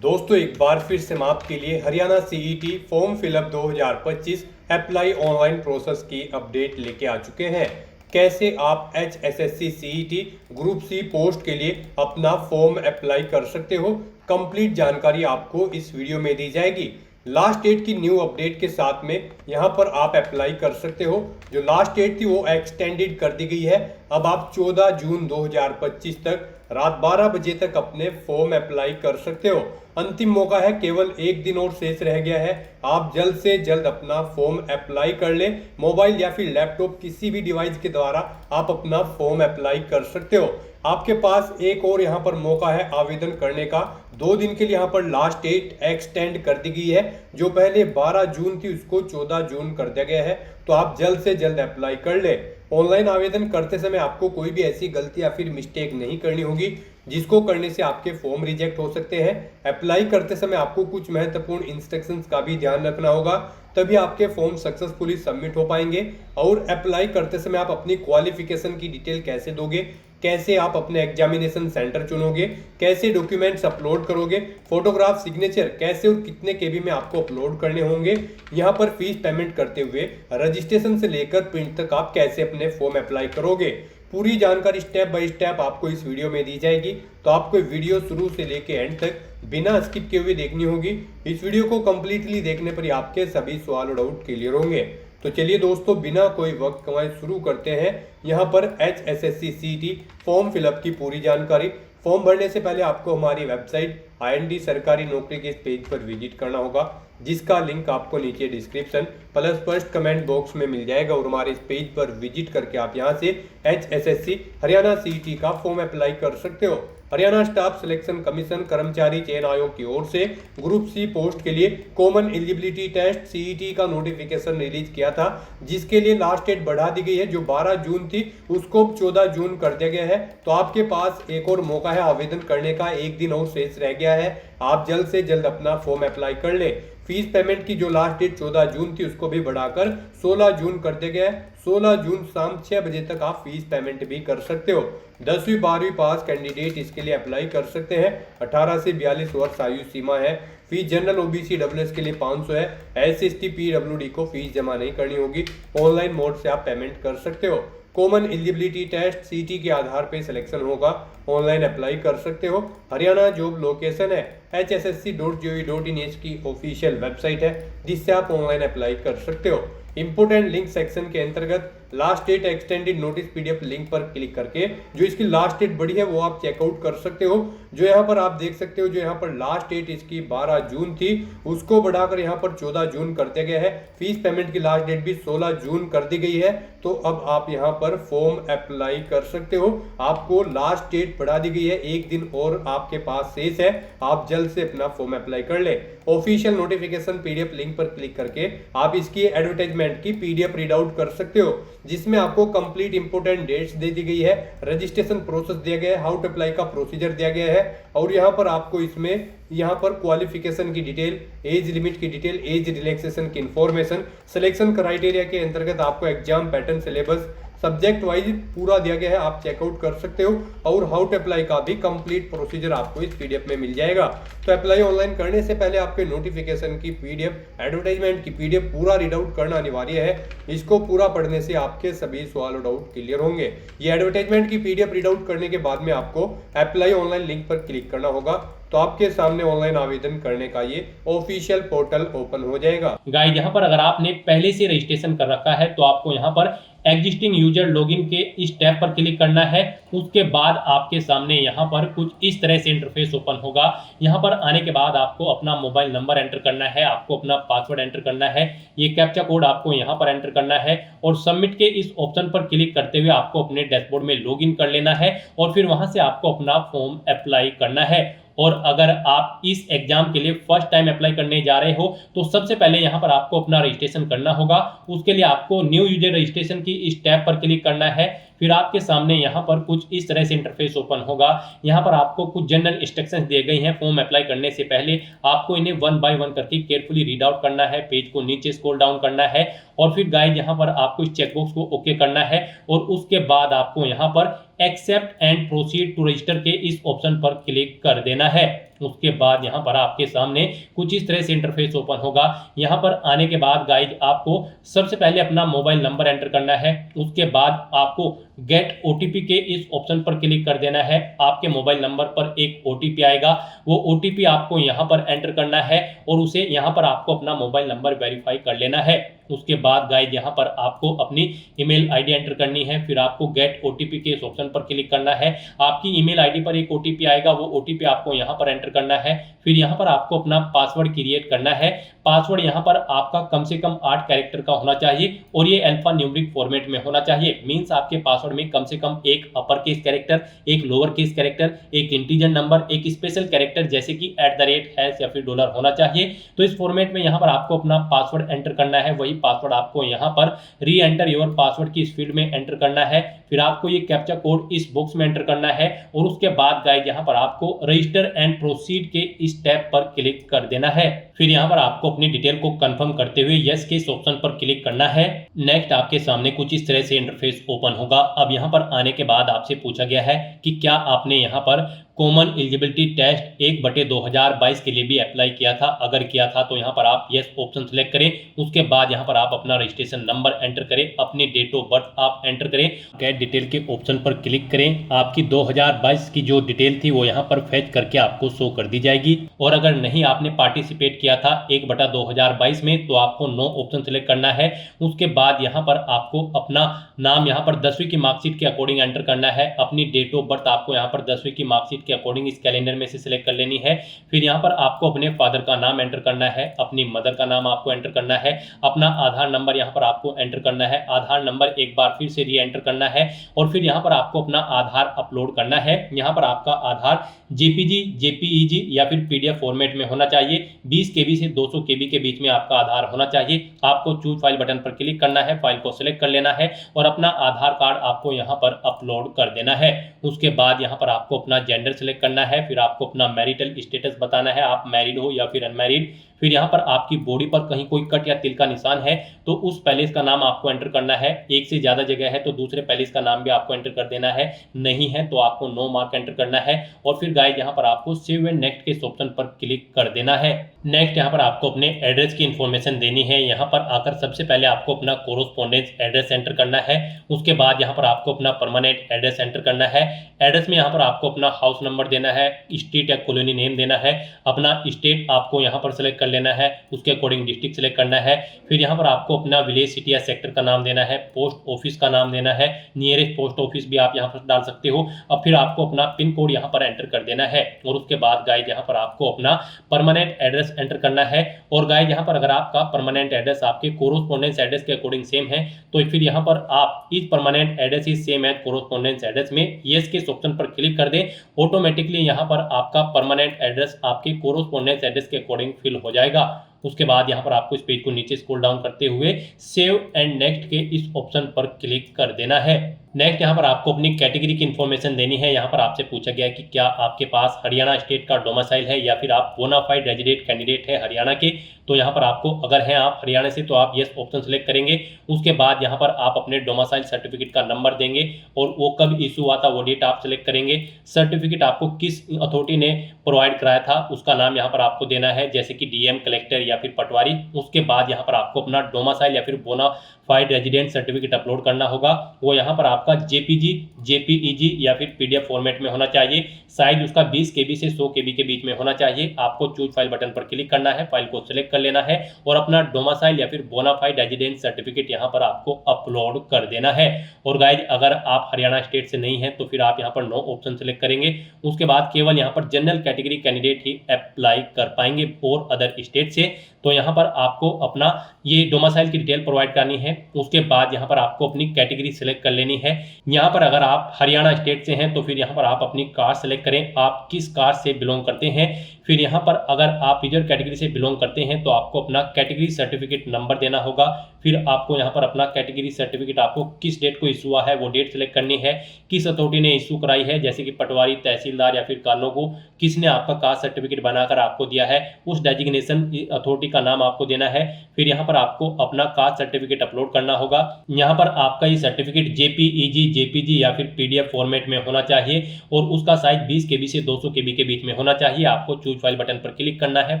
दोस्तों एक बार फिर से हम आपके लिए Haryana CET form fill up 2025 apply online process की अपडेट लेके आ चुके हैं। कैसे आप HSSC CET group C post के लिए अपना फॉर्म अप्लाई कर सकते हो, कंप्लीट जानकारी आपको इस वीडियो में दी जाएगी। लास्ट डेट की न्यू अपडेट के साथ में यहाँ पर आप अप्लाई कर सकते हो। जो लास्ट डेट थी वो एक्सटेंडेड कर दी गई है। अब आप 14 जून 2025 तक रात 12 बजे तक अपने फॉर्म अप्लाई कर सकते हो। अंतिम मौका है, केवल एक दिन और शेष रह गया है। आप जल्द से जल्द अपना फॉर्म अप्लाई कर ले। मोबाइल या फिर लैपटॉप किसी भी डिवाइस के द्वारा आप अपना फॉर्म अप्लाई कर सकते हो। आपके पास एक और यहाँ पर मौका है आवेदन करने का। 2 दिन के लिए यहाँ पर लास्ट डेट एक्सटेंड कर दी गई है। जो पहले 12 जून थी उसको 14 जून कर दिया गया है। तो आप जल्द से जल्द अप्लाई कर ले। ऑनलाइन आवेदन करते समय आपको कोई भी ऐसी गलती या फिर मिस्टेक नहीं करनी होगी जिसको करने से आपके फॉर्म रिजेक्ट हो सकते हैं। अप्लाई करते समय आपको कुछ महत्वपूर्ण इंस्ट्रक्शंस का भी ध्यान रखना होगा, तभी आपके फॉर्म सक्सेसफुली सबमिट हो पाएंगे। और अप्लाई करते समय आप अपनी क्वालिफिकेशन की डिटेल कैसे दोगे, कैसे आप अपने एग्जामिनेशन सेंटर चुनोगे, कैसे डॉक्यूमेंट्स अपलोड करोगे, फोटोग्राफ, सिग्नेचर कैसे और कितने केबी में आपको अपलोड करने होंगे, यहाँ पर फीस पेमेंट करते हुए रजिस्ट्रेशन से लेकर प्रिंट तक आप कैसे अपने फॉर्म अप्लाई करोगे, पूरी जानकारी स्टेप बाय स्टेप आपको इस वीडियो में दी जाएगी। तो आपको वीडियो शुरू से लेके एंड तक बिना स्किप किए हुए देखनी होगी। इस वीडियो को कंप्लीटली देखने पर ही आपके सभी सवाल और डाउट क्लियर होंगे। तो चलिए दोस्तों, बिना कोई वक्त गंवाए शुरू करते हैं यहाँ पर HSSC सीईटी फॉर्म फिलअप की पूरी जानकारी। फॉर्म भरने से पहले आपको हमारी वेबसाइट IND सरकारी नौकरी के इस पेज पर विजिट करना होगा, जिसका लिंक आपको नीचे description plus first comment box में मिल जाएगा। और हमारे इस पेज पर विजिट करके आप यहां से HSSC हरियाणा सीईटी का फॉर्म अप्लाई कर सकते हो। हरियाणा स्टाफ सिलेक्शन कमीशन कर्मचारी चयन आयोग की ओर से ग्रुप सी पोस्ट के लिए कॉमन एलिजिबिलिटी टेस्ट सीईटी का नोटिफिकेशन रिलीज किया था, जिसके लिए लास्ट डेट बढ़ा दी गई है। जो 12 जून थी उसको 14 जून कर दिया गया है। तो आपके पास एक और मौका है आवेदन करने का, एक दिन और शेष रह गया है। आप जल्द से जल्द अपना फॉर्म अप्लाई कर ले। फीस पेमेंट की जो लास्ट डेट 14 जून थी उसको भी बढ़ाकर 16 जून कर दिया गया है। 16 जून शाम 6 बजे तक आप फीस पेमेंट भी कर सकते हो। 10वीं 12वीं पास कैंडिडेट इसके लिए अप्लाई कर सकते हैं। 18 से 42 वर्ष आयु सीमा है। फीस जनरल OBC WS के लिए 500 है। SC/ST PWD को फीस जमा नहीं करनी होगी। ऑनलाइन मोड से आप पेमेंट कर सकते हो। कॉमन एलिजिबिलिटी टेस्ट सीटी के आधार पे सिलेक्शन होगा। ऑनलाइन अप्लाई कर सकते हो। हरियाणा जॉब लोकेशन है hssc.gov.in की ऑफिशियल वेबसाइट है, जिससे आप ऑनलाइन अप्लाई कर सकते हो। इंपोर्टेंट लिंक सेक्शन के अंतर्गत last date extended notice PDF link पर क्लिक करके जो इसकी लास्ट डेट बढ़ी है वो आप चेकआउट कर सकते हो। जो यहाँ पर आप देख सकते हो, जो यहाँ पर लास्ट डेट इसकी 12 जून थी उसको बढ़ाकर यहाँ पर 14 जून कर दिया गया है। फीस पेमेंट की लास्ट डेट भी 16 जून कर दी गई है। तो अब आप यहाँ पर फॉर्म अप्लाई कर सकते हो। आपको लास्ट डेट बढ़ा दी गई है, एक दिन और आपके पास शेष है। आप जल्द से अपना फॉर्म अप्लाई कर ले। ऑफिशियल नोटिफिकेशन PDF लिंक पर क्लिक करके आप इसकी एडवर्टाइजमेंट की PDF रीड आउट कर सकते हो, जिसमें आपको कंप्लीट इंपोर्टेंट डेट्स दे दी गई है, रजिस्ट्रेशन प्रोसेस दिया गया है, हाउ टू अप्लाई का प्रोसीजर दिया गया है। और यहाँ पर आपको इसमें यहाँ पर क्वालिफिकेशन की डिटेल, एज लिमिट की डिटेल, एज रिलैक्सेशन की इंफॉर्मेशन, सिलेक्शन क्राइटेरिया के अंतर्गत आपको exam pattern, syllabus, subject wise पूरा दिया गया है, आप चेकआउट कर सकते हो। और हाउ टू अप्लाई का भी कंप्लीट प्रोसीजर आपको इस PDF में मिल जाएगा। तो अप्लाई ऑनलाइन करने से पहले आपके नोटिफिकेशन की PDF, एडवर्टाइजमेंट की PDF पूरा रीड आउट करना अनिवार्य है। इसको पूरा पढ़ने से आपके सभी सवाल और डाउट क्लियर होंगे। ये एडवर्टाइजमेंट की PDF रीड आउट करने के बाद में आपको अप्लाई ऑनलाइन लिंक पर क्लिक करना होगा। तो आपके सामने ऑनलाइन आवेदन करने का ये ऑफिशियल पोर्टल ओपन हो जाएगा। गाइड, यहाँ पर अगर आपने पहले से रजिस्ट्रेशन कर रखा है तो आपको यहाँ पर एग्जिस्टिंग यूजर लॉगिन के इस टैब पर क्लिक करना है। उसके बाद आपके सामने यहाँ पर कुछ इस तरह से इंटरफेस ओपन होगा। यहाँ पर आने के बाद आपको अपना मोबाइल नंबर एंटर करना है, आपको अपना पासवर्ड एंटर करना है, ये कैप्चा कोड आपको यहाँ पर एंटर करना है और सबमिट के इस ऑप्शन पर क्लिक करते हुए आपको अपने डैशबोर्ड में लॉगिन कर लेना है और फिर वहां से आपको अपना फॉर्म अप्लाई करना है। और अगर आप इस एग्जाम के लिए फर्स्ट टाइम अप्लाई करने जा रहे हो तो सबसे पहले यहाँ पर आपको अपना रजिस्ट्रेशन करना होगा। उसके लिए आपको न्यू यूजर रजिस्ट्रेशन की इस टैब पर क्लिक करना है। फिर आपके सामने यहाँ पर कुछ इस तरह से इंटरफेस ओपन होगा। यहाँ पर आपको कुछ जनरल इंस्ट्रक्शंस दिए गए हैं। फॉर्म अप्लाई करने से पहले आपको इन्हें 1 बाय 1 करके केयरफुली रीड आउट करना है, पेज को नीचे स्क्रॉल डाउन करना है और फिर गाइड यहाँ पर आपको इस चेकबॉक्स को ओके करना है और उसके बाद आपको यहाँ पर accept and proceed to register के इस ऑप्शन पर क्लिक कर देना है। उसके बाद यहाँ पर आपके सामने कुछ इस तरह से इंटरफेस ओपन होगा। यहाँ पर आने के बाद गाइज आपको सबसे पहले अपना मोबाइल नंबर एंटर करना है। उसके बाद आपको गेट ओटीपी के इस ऑप्शन पर क्लिक कर देना है। आपके मोबाइल नंबर पर एक ओटीपी आएगा, वो ओटीपी आपको यहाँ पर एंटर करना है और उसे यहाँ पर आपको अपना मोबाइल नंबर वेरीफाई कर लेना है। उसके बाद गाइज यहाँ पर आपको अपनी ईमेल आईडी एंटर करनी है, फिर आपको गेट ओटीपी के इस ऑप्शन पर क्लिक करना है। आपकी ईमेल आईडी पर एक ओटीपी आएगा, वो ओटीपी आपको यहाँ पर एंटर करना है। फिर यहाँ पर आपको अपना पासवर्ड क्रिएट करना है। पासवर्ड यहाँ पर आपका कम से कम 8 कैरेक्टर का होना चाहिए और ये अल्फा न्यूमेरिक फॉर्मेट में होना चाहिए। मींस आपके पासवर्ड में कम से कम एक अपर केस कैरेक्टर, एक लोअर केस कैरेक्टर, एक इंटीजर नंबर, एक स्पेशल कैरेक्टर जैसे कि @ या फिर डॉलर होना चाहिए। तो इस फॉर्मेट में यहाँ पर आपको अपना पासवर्ड एंटर करना है। वही पासवर्ड आपको यहाँ पर री एंटर योर पासवर्ड की इस फील्ड में एंटर करना है। फिर आपको ये कैप्चा कोड इस बॉक्स में एंटर करना है और उसके बाद गाइस यहाँ पर आपको रजिस्टर एंड प्रोसीड के इस टैब पर क्लिक कर देना है। फिर यहाँ पर आपको अपनी डिटेल को कंफर्म करते हुए यस के इस ऑप्शन पर क्लिक करना है। नेक्स्ट आपके सामने कुछ इस तरह से इंटरफेस ओपन होगा। अब यहाँ पर आने के बाद आपसे पूछा गया है कि क्या आपने यहाँ पर कॉमन एलिजिबिलिटी टेस्ट 1/2022 के लिए भी अप्लाई किया था। अगर किया था तो यहाँ पर आप यस ऑप्शन सेलेक्ट करें। उसके बाद यहाँ पर आप अपना रजिस्ट्रेशन नंबर एंटर करें, अपनी डेट ऑफ बर्थ आप एंटर करें, गेट डिटेल के ऑप्शन पर क्लिक करें। आपकी 2022 की जो डिटेल थी वो यहाँ पर फेच करके आपको शो कर दी जाएगी। और अगर नहीं आपने पार्टिसिपेट किया था 1/2022 में तो आपको नो ऑप्शन सेलेक्ट करना है। उसके बाद यहाँ पर आपको अपना नाम यहाँ पर 10वीं की मार्कशीट के अकॉर्डिंग एंटर करना है। अपनी डेट ऑफ बर्थ आपको यहाँ पर 10वीं की मार्कशीट के अकॉर्डिंग इस कैलेंडर में से सिलेक्ट कर लेनी है। फिर यहाँ पर आपको अपने फादर का नाम एंटर करना है, अपनी मदर का नाम आपको एंटर करना है, अपना आधार नंबर यहाँ पर आपको एंटर करना है। आधार नंबर एक बार फिर से री एंटर करना है और फिर यहाँ पर आपको अपना आधार अपलोड करना है। यहाँ पर आपका आधार जेपीजी, जेपीईजी या फिर पीडीएफ फॉर्मेट में होना चाहिए। 20 केबी से 200 केबी के बीच में आपका आधार होना चाहिए। आपको चूज फाइल बटन पर क्लिक करना है, फाइल को सिलेक्ट कर लेना है और अपना आधार कार्ड आपको यहाँ पर अपलोड कर देना है। उसके बाद यहाँ पर आपको अपना जेंडर सिलेक्ट करना है। फिर आपको अपना मैरिटल स्टेटस बताना है, आप मैरिड हो या फिर अनमैरिड। फिर यहाँ पर आपकी बॉडी पर कहीं कोई कट या तिल का निशान है तो उस पैलेस का नाम आपको एंटर करना है। एक से ज्यादा जगह है तो दूसरे पैलेस का नाम भी आपको एंटर कर देना है, नहीं है तो आपको नो मार्क एंटर करना है। और फिर गाइस यहाँ पर आपको सेव एंड नेक्स्ट के ऑप्शन पर क्लिक कर देना है। नेक्स्ट यहाँ पर आपको अपने एड्रेस की इंफॉर्मेशन देनी है। यहाँ पर आकर सबसे पहले आपको अपना कोरोस्पोंडेंस एड्रेस एंटर करना है। उसके बाद यहाँ पर आपको अपना परमानेंट एड्रेस एंटर करना है। एड्रेस में यहाँ पर आपको अपना हाउस नंबर देना है, स्ट्रीट या कॉलोनी नेम देना है, अपना स्टेट आपको यहाँ पर सेलेक्ट कर लेना है, उसके अकॉर्डिंग डिस्ट्रिक्ट सेलेक्ट करना है। फिर यहाँ पर आपको अपना विलेज, सिटी या सेक्टर का नाम देना है, पोस्ट ऑफिस का नाम देना है, नियरेस्ट पोस्ट ऑफिस भी आप यहाँ पर डाल सकते हो। अब फिर आपको अपना पिन कोड यहाँ पर एंटर कर देना है और उसके बाद गाइस यहाँ पर आपको अपना परमानेंट एड्रेस एंटर करना है। और गाइस यहाँ पर अगर आपका परमानेंट एड्रेस आपके कोरोस्पोंडेंस एड्रेस के अकॉर्डिंग सेम है तो फिर यहाँ पर आप इस permanent address is same as correspondence address में यस के ऑप्शन पर क्लिक कर दें। ऑटोमेटिकली यहाँ पर आपका परमानेंट एड्रेस आपके कोरोस्पोंडेंस एड्रेस के अकॉर्डिंग फिल हो जाएगा। उसके बाद यहाँ पर आपको इस पेज को नीचे स्क्रॉल डाउन करते हुए सेव एंड नेक्स्ट के इस ऑप्शन पर क्लिक कर देना है। नेक्स्ट यहाँ पर आपको अपनी कैटेगरी की इन्फॉर्मेशन देनी है। यहाँ पर आपसे पूछा गया है कि क्या आपके पास हरियाणा स्टेट का डोमिसाइल है या फिर आप बोनाफाइड रेजिडेंट कैंडिडेट है हरियाणा के। तो यहाँ पर आपको अगर हैं आप हरियाणा से तो आप यस ऑप्शन सेलेक्ट करेंगे। उसके बाद यहाँ पर आप अपने डोमिसाइल सर्टिफिकेट का नंबर देंगे और वो कब इशू हुआ था वो डेट आप सेलेक्ट करेंगे। सर्टिफिकेट आपको किस अथॉरिटी ने प्रोवाइड कराया था उसका नाम यहाँ पर आपको देना है, जैसे कि डीएम, कलेक्टर या फिर पटवारी। उसके बाद यहाँ पर आपको अपना डोमिसाइल या फिर बोनाफाइड रेजिडेंट सर्टिफिकेट अपलोड करना होगा। वो यहाँ पर आपका जेपीजी, जेपीईजी या फिर पीडीएफ फॉर्मेट में होना चाहिए। साइज उसका 20 केबी से 100 केबी के बीच में होना चाहिए। आपको चूज फाइल बटन पर क्लिक करना है, फाइल को सिलेक्ट कर लेना है और अपना डोमिसाइल या फिर बोनाफाइड रेजिडेंट सर्टिफिकेट यहाँ पर आपको अपलोड कर देना है। और गाइज अगर आप हरियाणा स्टेट से नहीं है तो फिर आप यहाँ पर नो ऑप्शन सेलेक्ट करेंगे। उसके बाद केवल यहाँ पर जनरल कैटेगरी कैंडिडेट ही अप्लाई कर पाएंगे और अदर स्टेट से। तो यहाँ पर आपको अपना ये डोमिसाइल की डिटेल प्रोवाइड करनी है। उसके बाद यहाँ पर आपको अपनी कैटेगरी सेलेक्ट कर लेनी है। यहाँ पर अगर आप हरियाणा स्टेट से हैं तो फिर यहाँ पर आप अपनी कास्ट सेलेक्ट करें, आप किस कास्ट से बिलोंग करते हैं। फिर यहाँ पर अगर आप रिजर्व कैटेगरी से बिलोंग करते हैं तो आपको अपना कैटेगरी सर्टिफिकेट नंबर देना होगा। फिर आपको यहाँ पर अपना कैटेगरी सर्टिफिकेट आपको किस डेट को इशू हुआ है वो डेट सेलेक्ट करनी है, किस अथॉरिटी ने इशू कराई है, जैसे कि पटवारी, तहसीलदार या फिर कानों को किसने आपका कास्ट सर्टिफिकेट बनाकर आपको दिया है उस डेजिग्नेशन अथॉरिटी का नाम आपको देना है। फिर यहाँ पर आपको अपना कास्ट सर्टिफिकेट अपलोड करना होगा। यहाँ पर आपका ये सर्टिफिकेट जेपी जेपीईजी, जेपीजी या फिर पीडीएफ फॉर्मेट में होना चाहिए और उसका साइज 20 केबी से 200 केबी के बीच में होना चाहिए। आपको चूज फाइल बटन पर क्लिक करना है,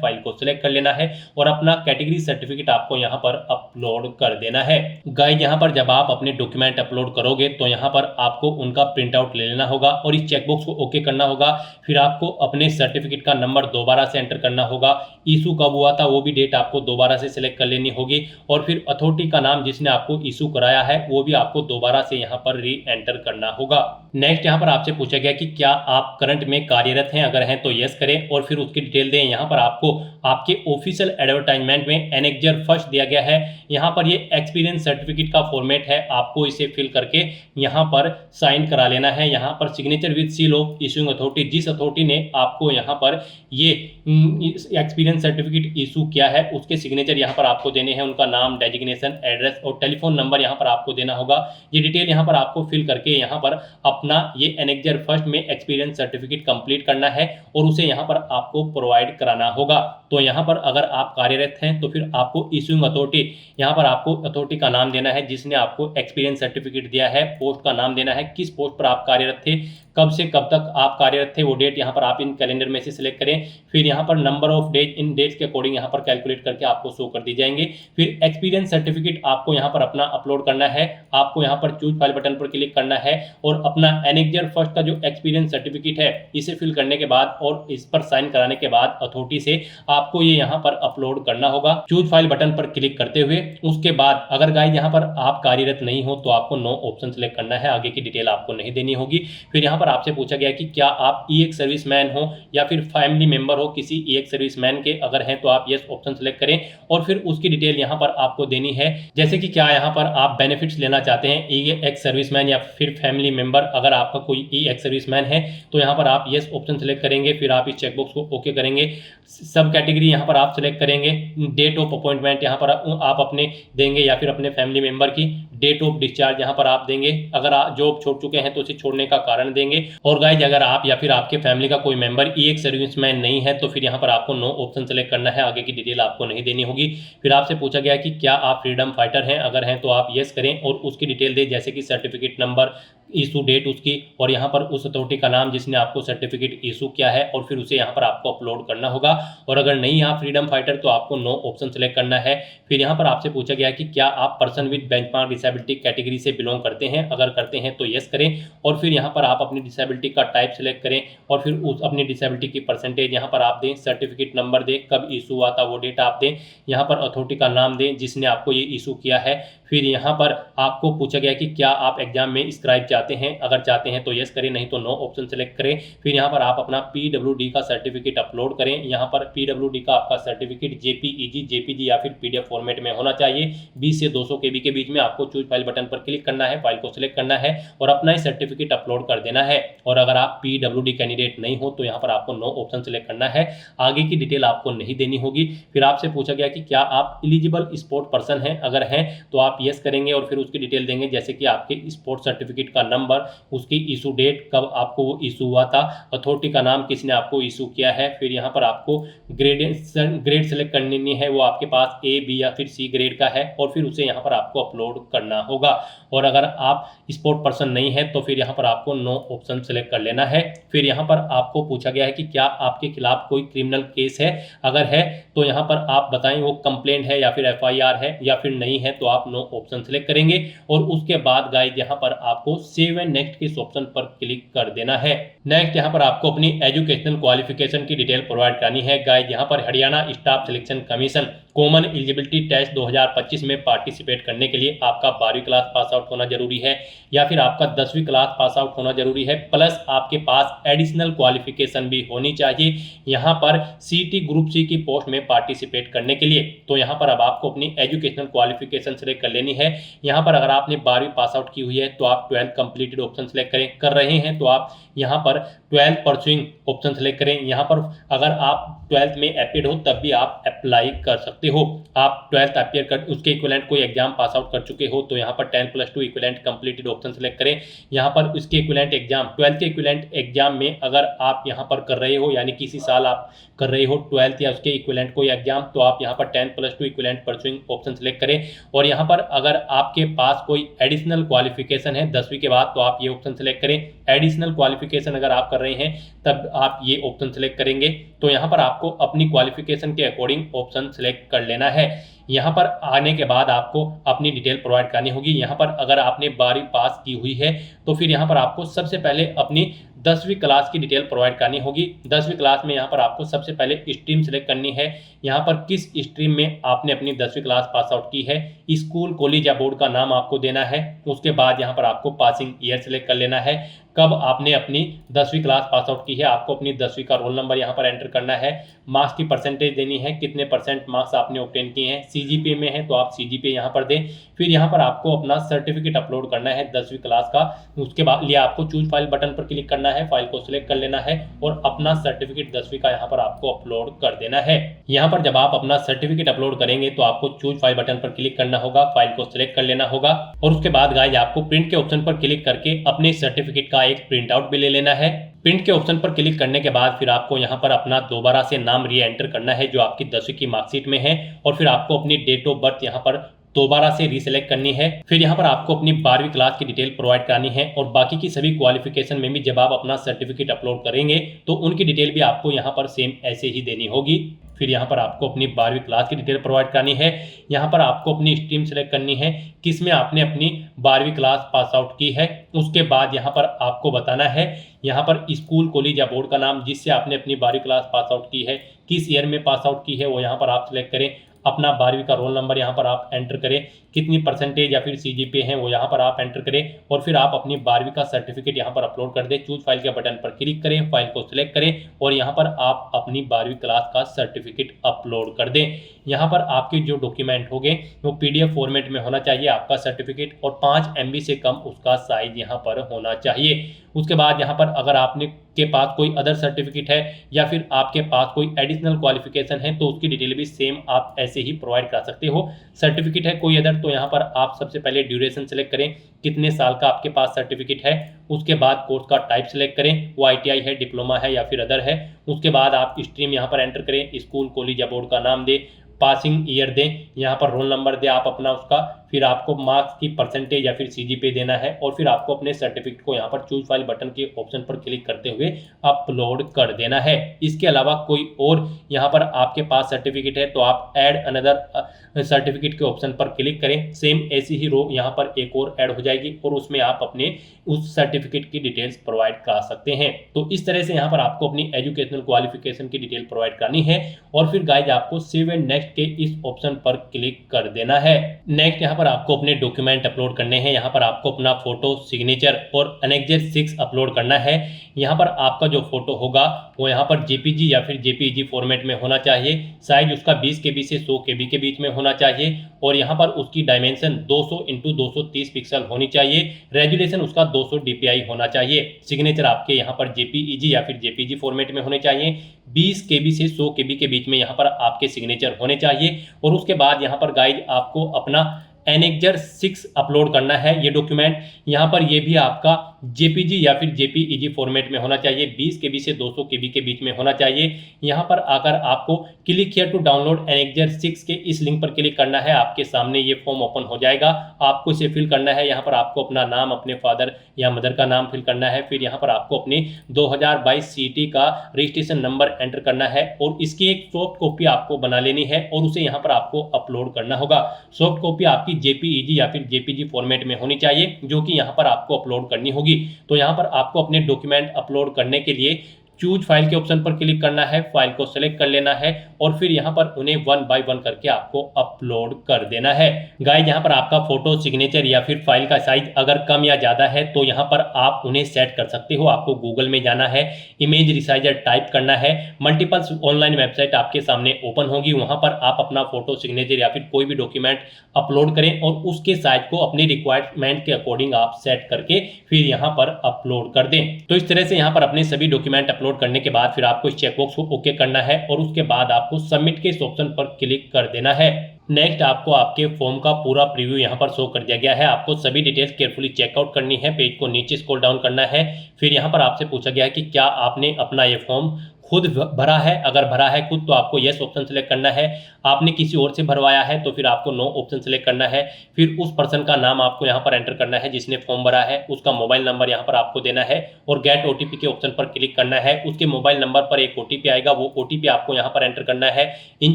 फाइल को सिलेक्ट कर लेना है और अपना कैटेगरी सर्टिफिकेट आपको यहाँ पर अपलोड कर देना है। गाइस, यहाँ पर जब आप अपने डॉक्यूमेंट अपलोड करोगे तो यहाँ पर आपको उनका प्रिंट आउट ले लेना होगा और इस चेकबॉक्स को ओके करना होगा। फिर आपको अपने सर्टिफिकेट का नंबर दोबारा से एंटर करना होगा, इशू कब हुआ था वो भी डेट आपको दोबारा से सिलेक्ट कर लेनी होगी और फिर अथॉरिटी का नाम जिसने आपको इशू कराया है वो भी आपको दोबारा से यहाँ पर री एंटर करना होगा। नेक्स्ट यहाँ पर आपसे पूछा गया कि क्या आप करंट में कार्यरत हैं, अगर हैं तो यस करें और फिर उसकी डिटेल दें। यहाँ पर आपको आपके ऑफिशियल एडवर्टाइजमेंट में एनेक्जर फर्स्ट दिया गया है। यहाँ पर ये एक्सपीरियंस सर्टिफिकेट का फॉर्मेट है, आपको इसे फिल करके यहाँ पर साइन करा लेना है। यहाँ पर signature with seal of issuing authority, जिस अथॉरिटी ने आपको यहाँ पर ये एक्सपीरियंस सर्टिफिकेट इशू किया है उसके सिग्नेचर यहाँ पर आपको देने हैं, उनका नाम, डेजिग्नेशन, एड्रेस और टेलीफोन नंबर यहाँ पर आपको देना होगा। ये डिटेल यहाँ पर आपको फिल करके यहाँ पर अपना ये एनेक्जर फर्स्ट में एक्सपीरियंस सर्टिफिकेट कंप्लीट करना है और उसे यहाँ पर आपको प्रोवाइड कराना होगा। तो यहाँ पर अगर आप कार्यरत हैं तो फिर आपको इशूइंग अथॉरिटी, यहाँ पर आपको अथॉरिटी का नाम देना है जिसने आपको एक्सपीरियंस सर्टिफिकेट दिया है, पोस्ट का नाम देना है, किस पोस्ट पर आप कार्यरत थे, कब से कब तक आप कार्यरत थे वो डेट यहाँ पर आप इन कैलेंडर में से सिलेक्ट करें। फिर यहाँ पर नंबर ऑफ डेज, इन डेट्स के अकॉर्डिंग यहाँ पर कैलकुलेट करके आपको शो कर दी जाएंगे। फिर एक्सपीरियंस सर्टिफिकेट आपको यहाँ पर अपना अपलोड करना है, आपको यहाँ पर चूज फाइल बटन पर क्लिक करना है और अपना एनेक्जर फर्स्ट का जो एक्सपीरियंस सर्टिफिकेट है इसे फिल करने के बाद और इस पर साइन कराने के बाद अथॉरिटी से आपको ये यहाँ पर अपलोड करना होगा चूज फाइल बटन पर क्लिक करते हुए। उसके बाद अगर गाइस यहाँ पर आप कार्यरत नहीं हो तो आपको नो ऑप्शन सेलेक्ट करना है, आगे की डिटेल आपको नहीं देनी होगी। फिर यहाँ पर आपसे पूछा गया कि क्या आप ईएक्स सर्विसमैन हो या फिर फैमिली मेंबर हो किसी ईएक्स सर्विसमैन के, अगर हैं तो आप यस ऑप्शन सेलेक्ट करें और फिर उसकी डिटेल यहाँ पर आपको देनी है, जैसे कि क्या यहाँ पर आप बेनिफिट्स लेना चाहते हैं ईएक्स सर्विसमैन या फिर फैमिली मेंबर। अगर आपका कोई ईएक्स सर्विसमैन है तो यहाँ पर आप यस ऑप्शन सेलेक्ट करेंगे, फिर आप इस चेकबॉक्स को ओके करेंगे। सब कैटेगरी यहाँ पर आप सेलेक्ट करेंगे, डेट ऑफ अपॉइंटमेंट यहाँ पर आप अपने देंगे या फिर अपने फैमिली मेंबर की, डेट ऑफ डिस्चार्ज यहाँ पर आप देंगे, अगर आप जॉब छोड़ चुके हैं तो उसे छोड़ने का कारण देंगे। और गाइस अगर आप या फिर आपके फैमिली का कोई मेंबर ईएक्स सर्विसमैन नहीं है तो फिर यहाँ पर आपको नो ऑप्शन सेलेक्ट करना है, आगे की डिटेल आपको नहीं देनी होगी। फिर आपसे पूछा गया कि क्या आप फ्रीडम फाइटर हैं, अगर हैं तो आप यस करें और उसकी डिटेल दें, जैसे कि सर्टिफिकेट नंबर, इशू डेट उसकी और यहाँ पर उस अथॉरिटी का नाम जिसने आपको सर्टिफिकेट इशू किया है और फिर उसे यहाँ पर आपको अपलोड करना होगा। और अगर नहीं आप फ्रीडम फाइटर तो आपको नो ऑप्शन सेलेक्ट करना है। फिर यहाँ पर आपसे पूछा गया कि क्या आप person with benchmark disability category से बिलोंग करते हैं, अगर करते हैं तो यस करें और फिर यहाँ पर आप अपनी डिसेबिलिटी का टाइप सेलेक्ट करें और फिर उस अपनी डिसेबिलिटी की परसेंटेज यहाँ पर आप दें, सर्टिफिकेट नंबर दें, कब इशू हुआ था वो डेट आप दें, यहाँ पर अथॉरिटी का नाम दें जिसने आपको ये इशू किया है। फिर यहाँ पर आपको पूछा गया कि क्या आप एग्जाम में स्क्राइब चाहते हैं, अगर चाहते हैं तो यस करें, नहीं तो नो ऑप्शन सेलेक्ट करें। फिर यहाँ पर आप अपना पीडब्ल्यूडी का सर्टिफिकेट अपलोड करें, यहाँ पर पीडब्ल्यूडी का आपका सर्टिफिकेट जेपीईजी, जेपीजी या फिर पीडीएफ फॉर्मेट में होना चाहिए। 20 से 200 केबी के बीच में आपको चूज फाइल बटन पर क्लिक करना है, फाइल को सिलेक्ट करना है और अपना ही सर्टिफिकेट अपलोड कर देना है। और अगर आप पीडब्ल्यूडी कैंडिडेट नहीं हो तो यहाँ पर आपको नो ऑप्शन सेलेक्ट करना है, आगे की डिटेल आपको नहीं देनी होगी। फिर आपसे पूछा गया कि क्या आप एलिजिबल स्पोर्ट पर्सन हैं, अगर हैं तो आप यस करेंगे और फिर उसकी डिटेल देंगे, जैसे कि आपके स्पोर्ट सर्टिफिकेट का नंबर, उसकी इशू डेट, कब आपको वो इशू हुआ था, अथॉरिटी का नाम किसने आपको इशू किया है। फिर यहाँ पर आपको ग्रेड सेलेक्ट करनी है, वो आपके पास ए, बी या फिर सी ग्रेड का है और फिर उसे यहाँ पर आपको अपलोड करना होगा। और अगर आप स्पोर्ट पर्सन नहीं है तो फिर यहाँ पर आपको नो ऑप्शन सेलेक्ट कर लेना है। फिर यहाँ पर आपको पूछा गया है कि क्या आपके खिलाफ कोई क्रिमिनल केस है, अगर है तो यहाँ पर आप बताएं वो कंप्लेंट है या फिर एफआईआर है, या फिर नहीं है तो आप नो ऑप्शन सेलेक्ट करेंगे। और उसके बाद गाइस यहाँ पर आपको सेव एंड नेक्स्ट के ऑप्शन पर क्लिक कर देना है। नेक्स्ट यहाँ पर आपको अपनी एजुकेशनल क्वालिफिकेशन की डिटेल प्रोवाइड करनी है। गाइस यहाँ पर Haryana staff selection commission common eligibility test 2025 में पार्टिसिपेट करने के लिए आपका 12वीं क्लास पास आउट होना जरूरी है या फिर आपका 10वीं क्लास पास आउट होना जरूरी है, प्लस आपके पास एडिशनल क्वालिफिकेशन भी होनी चाहिए यहाँ पर सीटी ग्रुप सी की पोस्ट में पार्टिसिपेट करने के लिए। तो यहाँ पर अब आपको अपनी एजुकेशनल क्वालिफिकेशन सेलेक्ट कर लेनी है। यहाँ पर अगर आपने 12वीं पास आउट की हुई है तो आप 12th कंप्लीटेड ऑप्शन सेलेक्ट करें, कर रहे हैं तो आप यहाँ पर 12 परसुइंग ऑप्शन सेलेक्ट करें। यहाँ पर अगर आप 12th में अपियर हो तब भी आप अप्लाई कर सकते हो। आप 12th अपियर कर उसके इक्विवेलेंट कोई एग्जाम पास आउट कर चुके हो तो यहाँ पर 10+2 इक्विवेलेंट कंप्लीटेड ऑप्शन सेलेक्ट करें। यहाँ पर उसके इक्विवेलेंट एग्जाम 12th के इक्विवेलेंट एग्जाम में अगर आप यहाँ पर कर रहे हो, यानी किसी साल आप कर रहे हो 12th या उसके इक्विवेलेंट कोई एग्जाम, तो आप यहाँ पर 10+2 इक्विवेलेंट परसुइंग ऑप्शन सेलेक्ट करें। और यहाँ पर अगर आपके पास कोई एडिशनल क्वालिफिकेशन है 10वीं के बाद तो आप ये ऑप्शन सेलेक्ट करें। एडिशनल क्वालिफिकेशन अगर आप कर रहे हैं तब आप ये ऑप्शन सेलेक्ट करेंगे। तो यहाँ पर आपको अपनी क्वालिफिकेशन के अकॉर्डिंग ऑप्शन सेलेक्ट कर लेना है। यहाँ पर आने के बाद आपको अपनी डिटेल प्रोवाइड करनी होगी। यहाँ पर अगर आपने 12वीं पास की हुई है तो फिर यहाँ पर आपको सबसे पहले अपनी 10वीं क्लास की डिटेल प्रोवाइड करनी होगी। 10वीं क्लास में यहाँ पर आपको सबसे पहले स्ट्रीम सेलेक्ट करनी है। यहाँ पर किस स्ट्रीम में आपने अपनी 10वीं क्लास पास आउट की है, स्कूल, कॉलेज या बोर्ड का नाम आपको देना है। उसके बाद यहाँ पर आपको पासिंग ईयर सेलेक्ट कर लेना है, कब आपने अपनी 10वीं क्लास पास आउट की है। आपको अपनी 10वीं का रोल नंबर यहाँ पर एंटर करना है। मार्क्स की परसेंटेज देनी है, कितने परसेंट मार्क्स आपने ऑब्टेन किए हैं। सीजीपीए में है तो आप सीजीपीए यहाँ पर दें। फिर यहाँ पर आपको अपना सर्टिफिकेट अपलोड करना है 10वीं क्लास का। उसके बाद लिए आपको चूज फाइल बटन पर क्लिक करना है, फाइल को सिलेक्ट कर लेना है और अपना सर्टिफिकेट 10वीं का यहाँ पर आपको अपलोड कर देना है। यहाँ पर जब आप अपना सर्टिफिकेट अपलोड करेंगे तो आपको चूज फाइल बटन पर क्लिक करना होगा, फाइल को सिलेक्ट कर लेना होगा और उसके बाद गाइस आपको प्रिंट के ऑप्शन पर क्लिक करके अपने सर्टिफिकेट का एक प्रिंट आउट भी ले लेना है। प्रिंट के ऑप्शन पर क्लिक करने के बाद फिर आपको यहाँ पर अपना दोबारा से नाम री एंटर करना है जो आपकी 10वीं की मार्कशीट में है और फिर आपको अपनी डेट ऑफ बर्थ यहाँ पर दोबारा से रीसेलेक्ट करनी है। फिर यहाँ पर आपको अपनी 12वीं क्लास की डिटेल प्रोवाइड करानी है और बाकी की सभी क्वालिफिकेशन में भी जब आप अपना सर्टिफिकेट अपलोड करेंगे तो उनकी डिटेल भी आपको यहाँ पर सेम ऐसे ही देनी होगी। फिर यहाँ पर आपको अपनी 12वीं क्लास की डिटेल प्रोवाइड करनी है। यहाँ पर आपको अपनी स्ट्रीम सेलेक्ट करनी है, किसमें आपने अपनी 12वीं क्लास पास आउट की है। उसके बाद यहाँ पर आपको बताना है यहाँ पर स्कूल, कॉलेज या बोर्ड का नाम जिससे आपने अपनी 12वीं क्लास पास आउट की है, किस ईयर में पास आउट की है वो यहाँ पर आप सिलेक्ट करें। अपना 12वीं का रोल नंबर यहाँ पर आप एंटर करें, कितनी परसेंटेज या फिर सीजीपीए है वो यहाँ पर आप एंटर करें और फिर आप अपनी 12वीं का सर्टिफिकेट यहाँ पर अपलोड कर दें। चूज फाइल के बटन पर क्लिक करें, फाइल को सिलेक्ट करें और यहाँ पर आप अपनी 12वीं क्लास का सर्टिफिकेट अपलोड कर दें। यहाँ पर आपके जो डॉक्यूमेंट होंगे वो पीडीएफ फॉर्मेट में होना चाहिए आपका सर्टिफिकेट और 5 MB से कम उसका साइज यहाँ पर होना चाहिए। उसके बाद यहाँ पर अगर आपने के पास कोई अदर सर्टिफिकेट है या फिर आपके पास कोई एडिशनल क्वालिफिकेशन है तो उसकी डिटेल भी सेम आप ऐसे ही प्रोवाइड कर सकते हो। सर्टिफिकेट है कोई अदर तो यहाँ पर आप सबसे पहले ड्यूरेशन सेलेक्ट करें, कितने साल का आपके पास सर्टिफिकेट है। उसके बाद कोर्स का टाइप सेलेक्ट करें, वो ITI है, डिप्लोमा है या फिर अदर है। उसके बाद आप स्ट्रीम यहाँ पर एंटर करें, स्कूल, कॉलेज या बोर्ड का नाम दें, पासिंग ईयर दें, यहाँ पर रोल नंबर दें आप अपना उसका। फिर आपको मार्क्स की परसेंटेज या फिर सीजीपीए देना है और फिर आपको अपने सर्टिफिकेट को यहाँ पर चूज फाइल बटन के ऑप्शन पर क्लिक करते हुए अपलोड कर देना है। इसके अलावा कोई और यहाँ पर आपके पास सर्टिफिकेट है तो आप ऐड अनदर सर्टिफिकेट के ऑप्शन पर क्लिक करें, सेम ऐसी ही रो यहाँ पर एक और ऐड हो जाएगी और उसमें आप अपने उस सर्टिफिकेट की डिटेल्स प्रोवाइड करा सकते हैं। तो इस तरह से यहाँ पर आपको अपनी एजुकेशनल क्वालिफिकेशन की डिटेल प्रोवाइड करनी है और फिर गाइज आपको सेव एंड नेक्स्ट के इस ऑप्शन पर क्लिक कर देना है। नेक्स्ट यहाँ पर आपको अपने डॉक्यूमेंट अपलोड करने हैं। यहाँ पर आपको अपना फोटो, सिग्नेचर और एनेक्सर 6 अपलोड करना है। यहाँ पर आपका जो फोटो होगा वो यहाँ पर JPG या फिर JPEG फॉर्मेट में होना चाहिए। साइज उसका 20 KB से 100 KB के बीच में होना चाहिए और यहाँ पर उसकी डायमेंशन 200x230 पिक्सल होनी चाहिए। रेजोल्यूशन उसका 200 DPI होना चाहिए। सिग्नेचर आपके यहाँ पर JPEG या फिर JPG फॉर्मेट में होने चाहिए। 20 KB से 100 KB के बीच में यहाँ पर आपके सिग्नेचर होने चाहिए और उसके बाद यहाँ पर गाइड आपको अपना एनेक्सर 6 अपलोड करना है। ये डॉक्यूमेंट यहाँ पर ये भी आपका JPG या फिर JPEG फॉर्मेट में होना चाहिए। 20 KB से 200 KB के बीच में होना चाहिए। यहाँ पर आकर आपको click here to download annexure 6 के इस लिंक पर क्लिक करना है। आपके सामने ये फॉर्म ओपन हो जाएगा, आपको इसे फिल करना है। यहाँ पर आपको अपना नाम, अपने फादर या मदर का नाम फिल करना है। फिर यहाँ पर आपको अपनी 2022 CET का रजिस्ट्रेशन नंबर एंटर करना है और इसकी एक सॉफ्ट कॉपी आपको बना लेनी है और उसे यहाँ पर आपको अपलोड करना होगा। सॉफ्ट कॉपी आपकी JPEG या फिर JPG फॉर्मेट में होनी चाहिए जो कि यहाँ पर आपको अपलोड करनी होगी। तो यहाँ पर आपको अपने डॉक्यूमेंट अपलोड करने के लिए चूज फाइल के ऑप्शन पर क्लिक करना है, फाइल को सेलेक्ट कर लेना है और फिर यहाँ पर उन्हें 1 by 1 करके आपको अपलोड कर देना है। गाइस यहाँ पर आपका फोटो, सिग्नेचर या फिर फाइल का साइज अगर कम या ज़्यादा है तो यहाँ पर आप उन्हें सेट कर सकते हो। आपको गूगल में जाना है, इमेज रिसाइजर टाइप करना है, मल्टीपल ऑनलाइन वेबसाइट आपके सामने ओपन होगी, वहाँ पर आप अपना फोटो, सिग्नेचर या फिर कोई भी डॉक्यूमेंट अपलोड करें और उसके साइज को अपनी रिक्वायरमेंट के अकॉर्डिंग आप सेट करके फिर यहाँ पर अपलोड कर दें। तो इस तरह से यहाँ पर अपने सभी डॉक्यूमेंट अपलोड करने के बाद फिर आपको इस चेकबॉक्स को ओके करना है और उसके बाद आपको सबमिट के इस ऑप्शन पर क्लिक कर देना है। नेक्स्ट आपको आपके फॉर्म का पूरा प्रीव्यू यहाँ पर शो कर दिया गया है। आपको सभी डिटेल्स केयरफुली चेकआउट करनी है, पेज को नीचे स्क्रॉल डाउन करना है। फिर यहाँ पर आपसे पूछा गया है कि क्या आपने अपना ये फॉर्म खुद भरा है। अगर भरा है खुद तो आपको यस ऑप्शन सेलेक्ट करना है। आपने किसी और से भरवाया है तो फिर आपको नो ऑप्शन सेलेक्ट करना है। फिर उस पर्सन का नाम आपको यहाँ पर एंटर करना है जिसने फॉर्म भरा है, उसका मोबाइल नंबर यहाँ पर आपको देना है और गेट ओटीपी के ऑप्शन पर क्लिक करना है। उसके मोबाइल नंबर पर एक ओटीपी आएगा, वो ओटीपी आपको यहाँ पर एंटर करना है। इन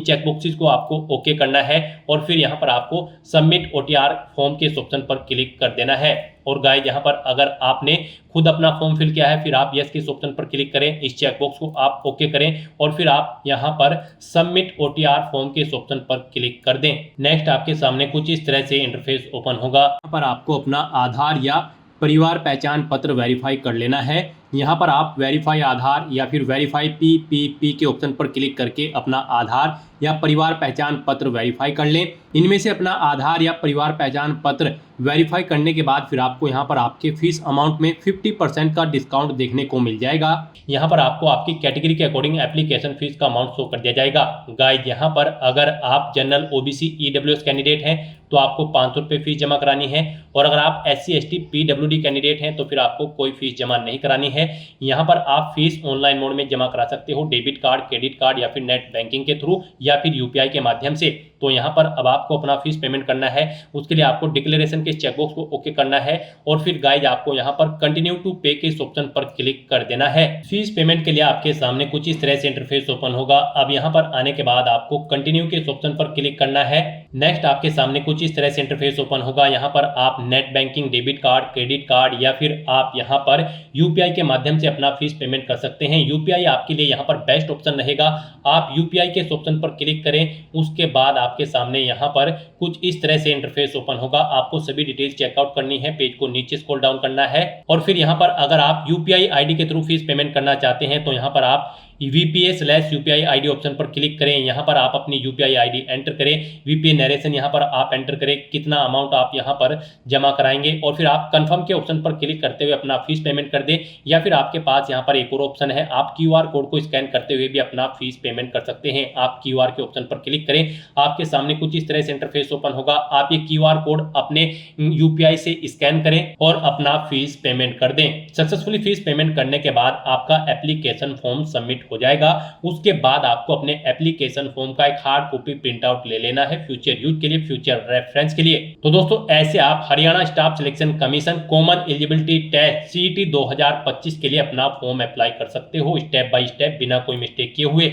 चेकबॉक्सेस को आपको ओके करना है और फिर यहाँ पर आपको सबमिट ओटीआर फॉर्म के इस ऑप्शन पर क्लिक कर देना है। और गाइस यहाँ पर अगर आपने खुद अपना फॉर्म फिल किया है फिर आप यस के इस ऑप्शन पर क्लिक करें, इस चेकबॉक्स को आप ओके करें और फिर आप यहाँ पर सबमिट ओटीआर फॉर्म के इस ऑप्शन पर क्लिक कर दें। नेक्स्ट आपके सामने कुछ इस तरह से इंटरफेस ओपन होगा। यहाँ पर आपको अपना आधार या परिवार पहचान पत्र वेरीफाई कर लेना है। यहाँ पर आप वेरीफाई आधार या फिर वेरीफाई पीपीपी के ऑप्शन पर क्लिक करके अपना आधार या परिवार पहचान पत्र वेरीफाई कर लें। इनमें से अपना आधार या परिवार पहचान पत्र वेरीफाई करने के बाद फिर आपको यहाँ पर आपके फीस अमाउंट में 50% का डिस्काउंट देखने को मिल जाएगा। यहाँ पर आपको आपकी कैटेगरी के अकॉर्डिंग एप्लीकेशन फीस का अमाउंट शो कर दिया जाएगा। गाइस यहाँ पर अगर आप जनरल ओबीसी ईडब्ल्यूएस कैंडिडेट हैं तो आपको 500 रुपये फीस जमा करानी है और अगर आप SC ST PWD कैंडिडेट हैं तो फिर आपको कोई फीस जमा नहीं करानी है। यहाँ पर आप फीस ऑनलाइन मोड में जमा करा सकते हो, डेबिट कार्ड, क्रेडिट कार्ड या फिर नेट बैंकिंग के थ्रू या फिर यूपीआई के माध्यम से। तो यहाँ पर अब आपको अपना फीस पेमेंट करना है। उसके लिए आपको डिक्लेरेशन के चेकबॉक्स को ओके करना है और फिर गाइज आपको यहाँ पर कंटिन्यू टू पे के इस ऑप्शन पर क्लिक कर देना है। फीस पेमेंट के लिए आपके सामने कुछ इस तरह से इंटरफेस ओपन होगा। अब यहाँ पर आने के बाद आपको कंटिन्यू के इस ऑप्शन पर क्लिक करना है। नेक्स्ट आपके सामने कुछ इस तरह से इंटरफेस ओपन होगा। यहाँ पर आप net banking, debit card, credit card या फिर आप यहाँ पर यूपीआई के माध्यम से अपना फीस पेमेंट कर सकते हैं। यूपीआई आपके लिए यहाँ पर बेस्ट ऑप्शन रहेगा। आप यूपीआई के इस ऑप्शन पर क्लिक करें, उसके बाद आपके सामने यहाँ पर कुछ इस तरह से इंटरफेस ओपन होगा। आपको सभी डिटेल्स चेकआउट करनी है, पेज को नीचे स्क्रॉल डाउन करना है और फिर यहाँ पर अगर आप यूपीआई आईडी के थ्रू फीस पेमेंट करना चाहते हैं तो यहाँ पर आप VPA/UPI आईडी ऑप्शन पर क्लिक करें। यहाँ पर आप अपनी UPI आईडी एंटर करें, VPA नरेशन यहाँ पर आप एंटर करें, कितना अमाउंट आप यहाँ पर जमा कराएंगे और फिर आप कंफर्म के ऑप्शन पर क्लिक करते हुए अपना फीस पेमेंट कर दें। या फिर आपके पास यहाँ पर एक और ऑप्शन है, आप QR कोड को स्कैन करते हुए भी अपना फीस पेमेंट कर सकते हैं। आप QR के ऑप्शन पर क्लिक करें, आपके सामने कुछ इस तरह से इंटरफेस ओपन होगा। आप ये QR कोड अपने UPI से स्कैन करें और अपना फीस पेमेंट कर दें। सक्सेसफुली फीस पेमेंट करने के बाद आपका एप्लीकेशन फॉर्म सबमिट हो जाएगा। उसके बाद आपको अपने एप्लीकेशन फॉर्म का एक हार्ड कॉपी प्रिंट आउट ले लेना है फ्यूचर यूज के लिए, फ्यूचर रेफरेंस के लिए। तो दोस्तों ऐसे आप Haryana staff selection commission common eligibility test CET 2025 के लिए अपना फॉर्म अप्लाई कर सकते हो स्टेप बाय स्टेप, बिना कोई मिस्टेक किए हुए।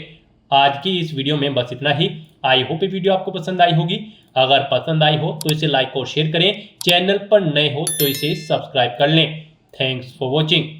आज की इस वीडियो में बस इतना ही। आई होप ये वीडियो आपको पसंद आई होगी। अगर पसंद आई हो तो इसे लाइक और शेयर करें, चैनल पर नए हो तो इसे सब्सक्राइब कर लें। Thanks for watching.